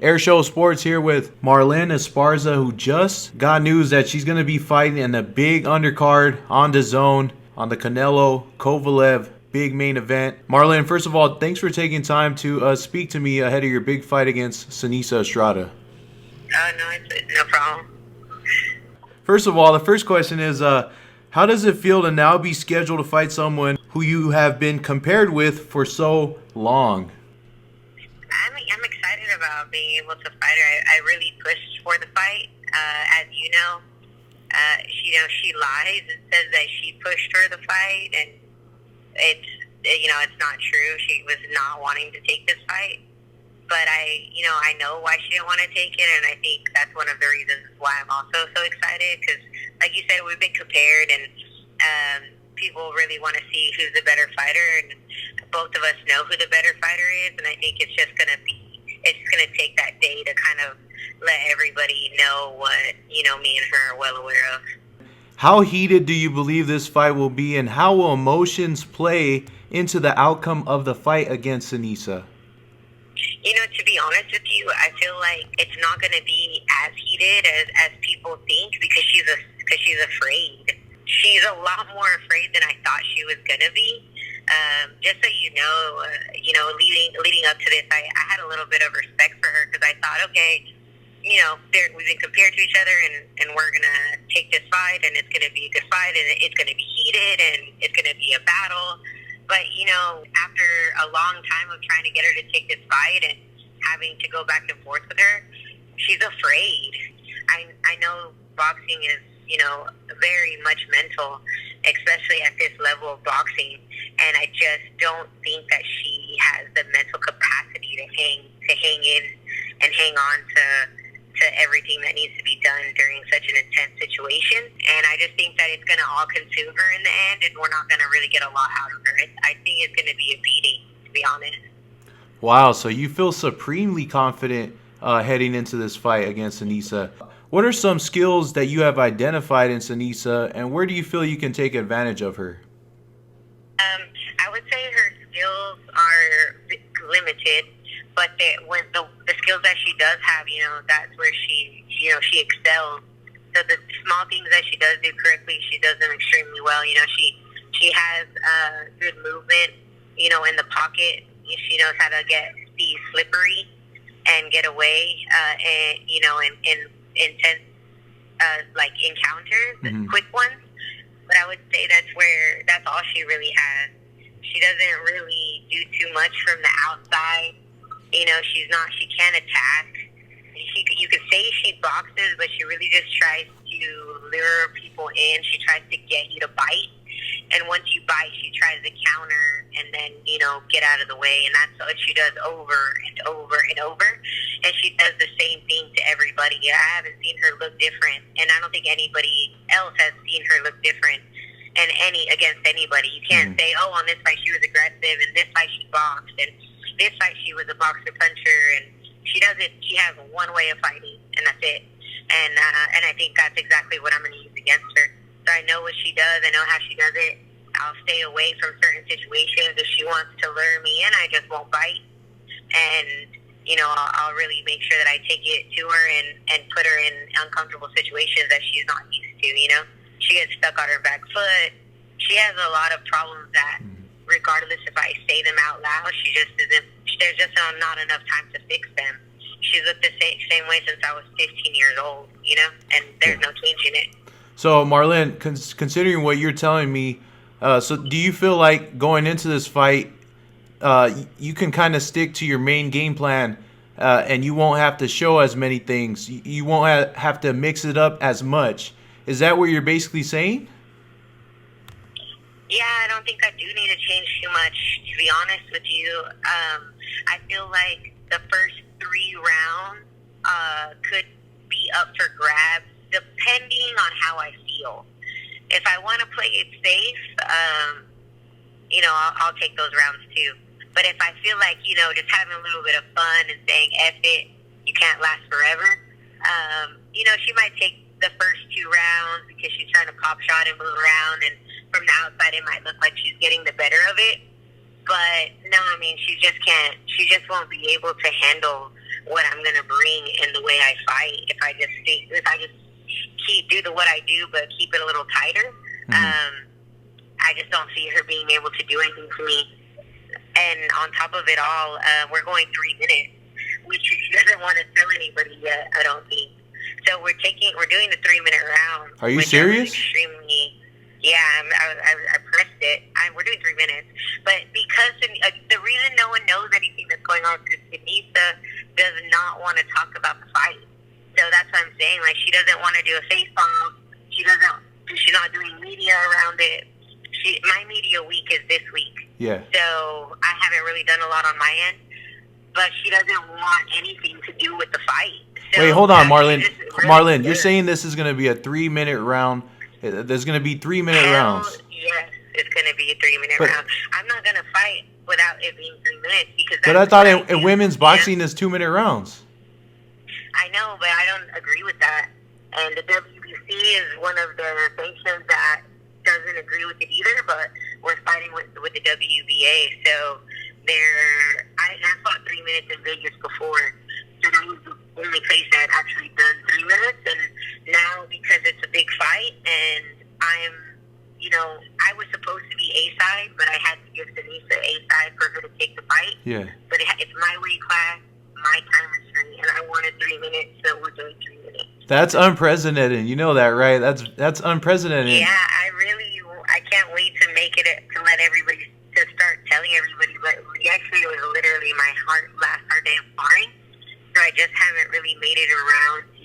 Airshow Sports here with Marlen Esparza, who just got news that she's going to be fighting in a big undercard on DAZN on the Canelo Kovalev big main event. Marlen, first of all, thanks for taking time to speak to me ahead of your big fight against Seniesa Estrada. No, it's no problem. First of all, the first question is, how does it feel to now be scheduled to fight someone who you have been compared with for so long? I'm excited about being able to fight her. I really pushed for the fight. As you know, she lies and says that she pushed for the fight, and it's not true. She was not wanting to take this fight. But I know why she didn't want to take it, and I think that's one of the reasons why I'm also so excited. Because, like you said, we've been compared, and people really want to see who's the better fighter, and both of us know who the better fighter is. And I think it's just gonna take that day to kind of let everybody know what me and her are well aware of. How heated do you believe this fight will be, and how will emotions play into the outcome of the fight against Seniesa? To be honest with you, I feel like it's not going to be as heated as people think because she's afraid. She's a lot more afraid than I thought she was going to be. Just so you know, leading up to this, I had a little bit of respect for her because I thought, okay, we've been compared to each other, and we're going to take this fight, and it's going to be a good fight, and it's going to be heated, and it's going to be a battle. But, after a long time of trying to get her to take this fight and having to go back and forth with her, she's afraid. I know boxing is, very much mental, especially at this level of boxing. And I just don't think that she has the mental capacity to hang in and hang on to everything that needs to be done during such an intense situation. And I just think that it's going to all consume her in the end, and we're not going to really get a lot out of her. I think it's going to be a beating, to be honest. Wow, so you feel supremely confident heading into this fight against Seniesa. What are some skills that you have identified in Seniesa, and where do you feel you can take advantage of her? I would say her skills are limited, but the skills that she does have, that's where she excels. So the small things that she does do correctly, she does them extremely well. She has good movement, in the pocket. She knows how to be slippery and get away, in intense encounters, quick ones. But I would say that's all she really has. She doesn't really do too much from the outside. She can't attack. You could say she boxes, but she really just tries to lure people in. She tries to get you to bite. And once you bite, she tries to counter and then, get out of the way. And that's what she does over and over and over. And she does the same thing to everybody. I haven't seen her look different. And I don't think anybody else has seen her look different against anybody. You can't say, oh, on this fight she was aggressive, and this fight she boxed, and this fight she was a boxer puncher. And she has one way of fighting, and that's it. And I think that's exactly what I'm going to use against her. So I know what she does. I know how she does it. I'll stay away from certain situations. If she wants to lure me in, I just won't bite. And, I'll really make sure that I take it to her and put her in uncomfortable situations that she's not used to, She gets stuck on her back foot. She has a lot of problems that, regardless if I say them out loud, there's just not enough time to fix them. She's looked the same way since I was 15 years old, and there's no changing it. So, Marlen, considering what you're telling me, so do you feel like going into this fight, you can kind of stick to your main game plan, and you won't have to show as many things? You won't have to mix it up as much. Is that what you're basically saying? Yeah, I don't think I do need to change too much, to be honest with you. I feel like the first 3 rounds could be up for grabs, depending on how I feel. If I want to play it safe, I'll take those rounds too. But if I feel like, just having a little bit of fun and saying, F it, you can't last forever, she might take the first 2 rounds because she's trying to pop shot and move around, and from the outside it might look like she's getting the better of it. But no, I mean, she just won't be able to handle what I'm gonna bring in the way I fight. If I just do what I do, but keep it a little tighter. I just don't see her being able to do anything to me. And on top of it all, we're going 3 minutes, which she doesn't want to tell anybody yet, I don't think. So we're doing the 3-minute round. Are you serious? Extremely. Yeah, I pressed it. We're doing 3 minutes. But because the reason no one knows anything that's going on is Seniesa does not want to talk about the fight. So that's what I'm saying. Like, she doesn't want to do a face-off. She's not doing media around it. My media week is this week. Yeah. So I haven't really done a lot on my end. But she doesn't want anything to do with the fight. So wait, hold on, Marlen. Marlen, you're saying this is going to be a 3-minute round. There's going to be 3-minute rounds. Yes, it's going to be a 3-minute round. I'm not going to fight without it being 3 minutes because. But I thought in women's boxing is 2-minute rounds. I know, but I don't agree with that. And the WBC is one of the sanctions that doesn't agree with it either. But we're fighting with the WBA, so I fought 3 minutes in Vegas before. So that was the only place that had actually done 3 minutes, and now because it's a big fight, and I was supposed to be A-side, but I had to give Seniesa A-side for her to take the fight. Yeah. But it's my weight class, my time restraint, and I wanted 3 minutes, so we're doing 3 minutes. That's unprecedented. You know that, right? That's unprecedented. Yeah, I can't wait to make it to let everybody to start telling everybody. But actually, it was literally my last hard day of sparring. So I just haven't really made it around to,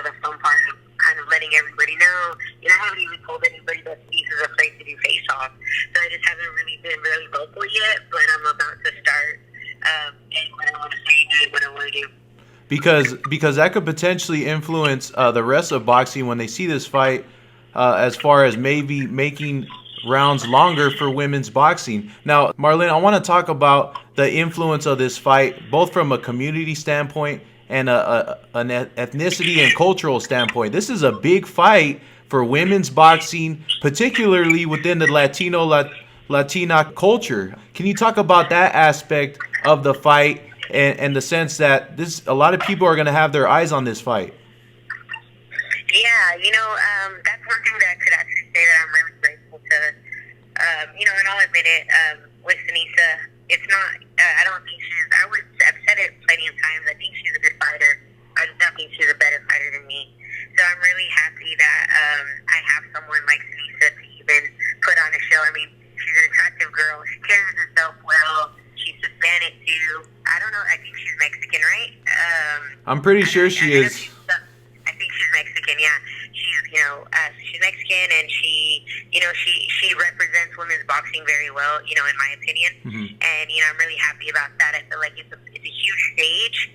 the fun part of kind of letting everybody know. I haven't even told anybody that Steve is afraid to do face-off. So I just haven't really been really vocal yet, but I'm about to start saying what I want to say, doing what I want to do. Because that could potentially influence the rest of boxing when they see this fight, as far as maybe making rounds longer for women's boxing. Now, Marlen, I want to talk about the influence of this fight, both from a community standpoint and an ethnicity and cultural standpoint. This is a big fight for women's boxing, particularly within the Latina culture. Can you talk about that aspect of the fight and the sense that a lot of people are going to have their eyes on this fight? Yeah, that's one thing that I could actually say that I'm really grateful to. And I'll admit it, with Seniesa, it's not, I don't think I've said it plenty of times, I think she's a good fighter. I don't think she's a better fighter than me. So I'm really happy that I have someone like Seniesa to even put on a show. I mean, she's an attractive girl. She carries herself well. She's Hispanic too. I don't know, I think she's Mexican, right? I'm pretty sure she is. I think she's Mexican, yeah. She's Mexican, and she represents women's boxing very well, in my opinion. Mm-hmm. And, I'm really happy about that. I feel like it's a huge stage.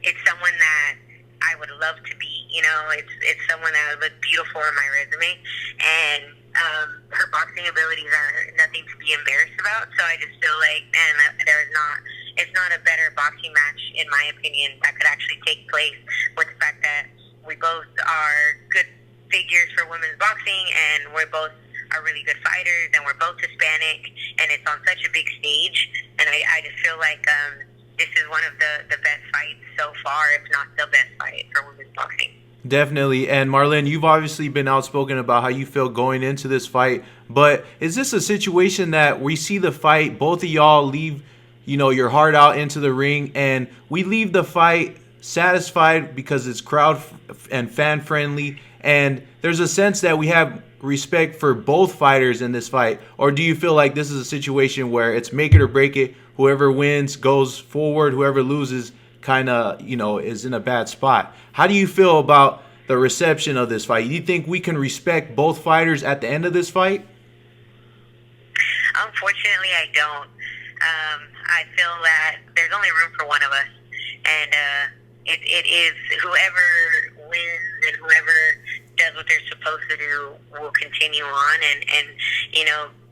It's someone that I would love to be, it's someone that would look beautiful on my resume. And her boxing abilities are nothing to be embarrassed about. So I just feel like, man, it's not a better boxing match, in my opinion, that could actually take place, with the fact that we both are good figures for women's boxing, and we're both are really good fighters, and we're both Hispanic, and it's on such a big stage. And I just feel like this is one of the best fights so far, if not the best fight for women's boxing. Definitely. And Marlen, you've obviously been outspoken about how you feel going into this fight, but is this a situation that we see the fight, both of y'all leave your heart out into the ring, and we leave the fight satisfied because it's crowd and fan friendly, and there's a sense that we have respect for both fighters in this fight? Or do you feel like this is a situation where it's make it or break it, whoever wins goes forward, whoever loses kind of is in a bad spot? How do you feel about the reception of this fight? Do you think we can respect both fighters at the end of this fight? Unfortunately, I don't. I feel that there's only room for one of us, and it is whoever wins and whoever does what they're supposed to do will continue on and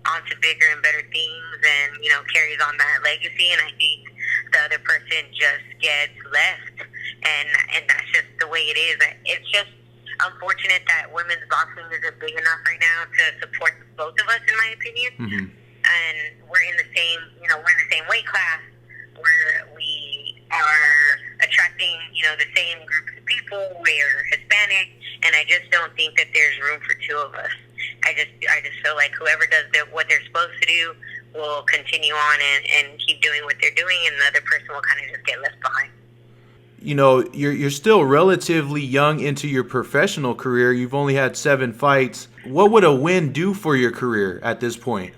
on to bigger and better things, and carries on that legacy. And I think the other person just gets left, and that's just the way it is. It's just unfortunate that women's boxing isn't big enough right now to support both of us, in my opinion. Mm-hmm. And we're in the same, we're in the same weight class, where we are we're Hispanic, and I just don't think that there's room for two of us. I just feel like whoever does what they're supposed to do will continue on and keep doing what they're doing, and the other person will kind of just get left behind. You know, you're still relatively young into your professional career. You've only had 7 fights. What would a win do for your career at this point?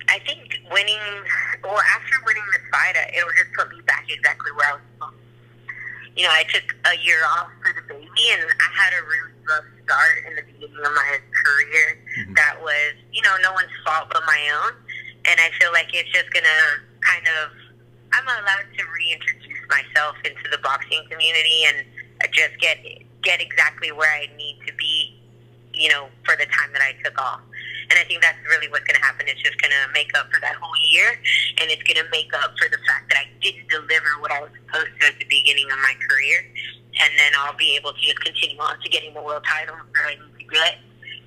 I think after winning this fight, it would just put me back exactly where I was supposed to. You know, I took a year off for the baby, and I had a really rough start in the beginning of my career. Mm-hmm. That was, no one's fault but my own. And I feel like it's just going to I'm allowed to reintroduce myself into the boxing community and just get exactly where I need to be, for the time that I took off. And I think that's really what's going to happen. It's just going to make up for that whole year, and it's going to make up for the fact that I didn't deliver what I was supposed to at the beginning of my career. And then I'll be able to just continue on to getting the world title where I need to get.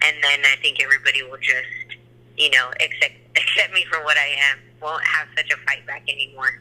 And then I think everybody will just, accept me for what I am. Won't have such a fight back anymore.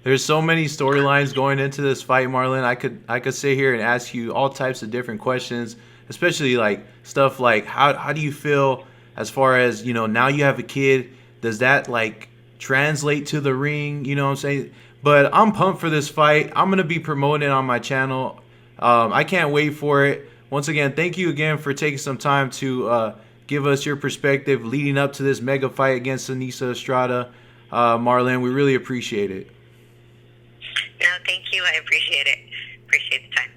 There's so many storylines going into this fight, Marlen. I could sit here and ask you all types of different questions, especially like stuff like how do you feel as far as, now you have a kid, does that like translate to the ring? You know what I'm saying? But I'm pumped for this fight. I'm going to be promoting it on my channel. I can't wait for it. Once again, thank you again for taking some time to give us your perspective leading up to this mega fight against Seniesa Estrada. Marlen, we really appreciate it. No, thank you. I appreciate it. Appreciate the time.